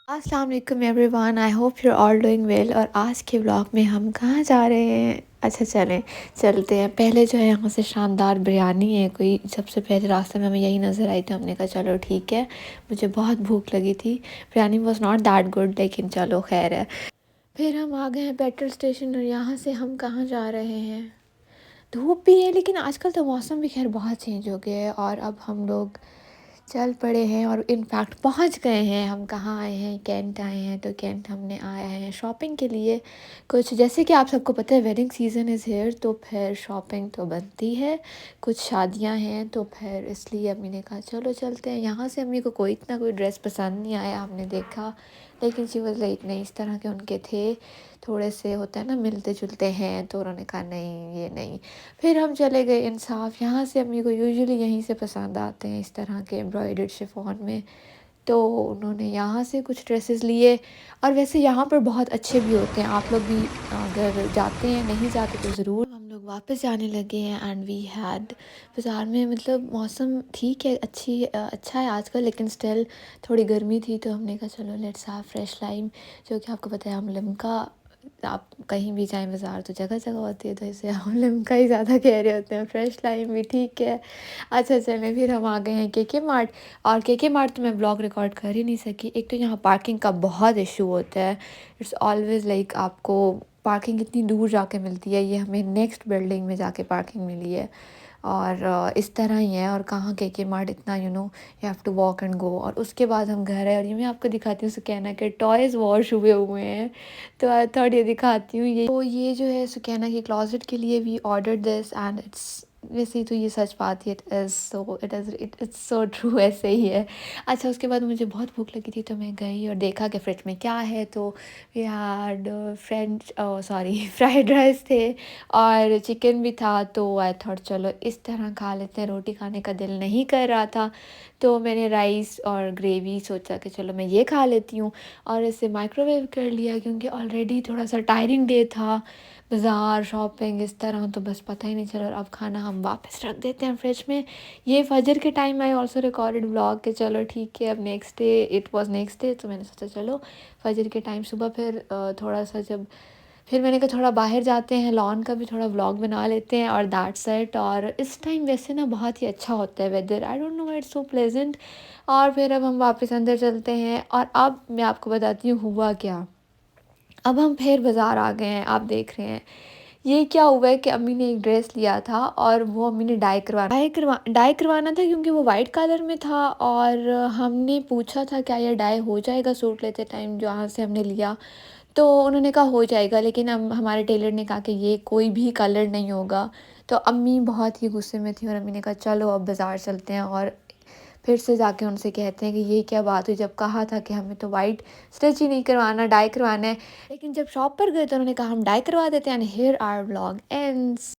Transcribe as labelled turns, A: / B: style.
A: अस्सलाम वालेकुम everyone, I hope you all doing well. और आज के व्लॉग में हम कहाँ जा रहे हैं? अच्छा चलें, चलते हैं। पहले जो है यहाँ से शानदार बिरयानी है कोई, सबसे पहले रास्ते में हमें यही नज़र आई तो हमने कहा चलो ठीक है। मुझे बहुत भूख लगी थी। Biryani was not that good, लेकिन चलो खैर है। फिर हम आ गए हैं पेट्रोल स्टेशन और यहाँ से हम कहाँ जा रहे हैं? धूप भी है लेकिन आजकल तो मौसम भी खैर बहुत चेंज हो गया है और अब हम लोग चल पड़े हैं और इनफैक्ट पहुंच गए हैं। हम कहाँ आए हैं? कैंट आए हैं। तो कैंट हमने आया है शॉपिंग के लिए। कुछ जैसे कि आप सबको पता है वेडिंग सीज़न इज़ हेयर, तो फिर शॉपिंग तो बनती है। कुछ शादियां हैं तो फिर इसलिए अम्मी ने कहा चलो चलते हैं। यहाँ से अम्मी को कोई इतना कोई ड्रेस पसंद नहीं आया, हमने देखा, लेकिन शी वॉज लाइक नहीं, इस तरह के उनके थे, थोड़े से होता है ना मिलते जुलते हैं, तो उन्होंने कहा नहीं ये नहीं। फिर हम चले गए इंसाफ। यहाँ से अम्मी को यूजुअली यहीं से पसंद आते हैं इस तरह के एम्ब्रॉयडर्ड शिफॉन में, तो उन्होंने यहाँ से कुछ ड्रेसेस लिए। और वैसे यहाँ पर बहुत अच्छे भी होते हैं, आप लोग भी अगर जाते हैं, नहीं जाते तो ज़रूर। हम लोग वापस जाने लगे हैं एंड वी हैड बाज़ार में, मतलब मौसम ठीक है, अच्छा है आजकल, लेकिन स्टिल थोड़ी गर्मी थी तो हमने कहा चलो लेट्स हैव फ्रेश लाइम, जो कि आपको पता है हम लिम्का, आप कहीं भी जाएं बाज़ार तो जगह जगह होती है, तो इसे हम लिम्का ही ज़्यादा कह रहे होते हैं। फ्रेश लाइम भी ठीक है। अच्छा चलें, फिर हम आ गए हैं के मार्ट। और के मार्ट तो मैं ब्लॉग रिकॉर्ड कर ही नहीं सकी। एक तो यहाँ पार्किंग का बहुत इशू होता है। इट्स ऑलवेज़ लाइक आपको पार्किंग इतनी दूर जाके मिलती है। ये हमें नेक्स्ट बिल्डिंग में जाके पार्किंग मिली है और इस तरह ही है। और कहाँ के मार्ट इतना you have to walk and go. और उसके बाद हम घर आए और ये मैं आपको दिखाती हूँ सुकैना के टॉयज़ वॉश हुए हैं, तो आई थॉट ये दिखाती हूँ। ये जो है सुकैना की क्लॉजेट के लिए we order this and it's, वैसे ही तो ये सच बात है, इट्स सो ट्रू, ऐसे ही है। अच्छा उसके बाद मुझे बहुत भूख लगी थी तो मैं गई और देखा कि फ्रिज में क्या है, तो we had French sorry fried rice थे और चिकन भी था। तो आई थॉट चलो इस तरह खा लेते हैं, रोटी खाने का दिल नहीं कर रहा था, तो मैंने राइस और ग्रेवी सोचा कि चलो मैं ये खा लेती हूँ और इसे माइक्रोवेव कर लिया, क्योंकि ऑलरेडी थोड़ा सा टायरिंग डे था, बाज़ार शॉपिंग इस तरह, तो बस पता ही नहीं चला। और अब खाना हम वापस रख देते हैं फ्रिज में। ये फजर के time I also recorded vlog के, चलो ठीक है अब next day, it was next day, तो मैंने सोचा चलो फजर के टाइम सुबह फिर थोड़ा सा जब, फिर मैंने कहा थोड़ा बाहर जाते हैं, लॉन का भी थोड़ा व्लॉग बना लेते हैं और दैट सेट। और इस टाइम वैसे ना बहुत ही अच्छा होता है weather, I don't know it's so pleasant. और फिर अब हम वापस अंदर चलते हैं और अब मैं आपको बताती हूँ हुआ क्या। अब हम फिर बाज़ार आ गए हैं, आप देख रहे हैं ये क्या हुआ है कि अम्मी ने एक ड्रेस लिया था और वो अम्मी ने डाई करवाना था, क्योंकि वो वाइट कलर में था। और हमने पूछा था क्या ये डाई हो जाएगा सूट लेते टाइम जहाँ से हमने लिया, तो उन्होंने कहा हो जाएगा, लेकिन हम हमारे टेलर ने कहा कि ये कोई भी कलर नहीं होगा। तो अम्मी बहुत ही गुस्से में थी और अम्मी ने कहा चलो अब बाज़ार चलते हैं और फिर से जाके उनसे कहते हैं कि ये क्या बात हुई, जब कहा था कि हमें तो वाइट स्टिच ही नहीं करवाना, डाई करवाना है। लेकिन जब शॉप पर गए तो उन्होंने कहा हम डाई करवा देते हैं। And here our vlog ends.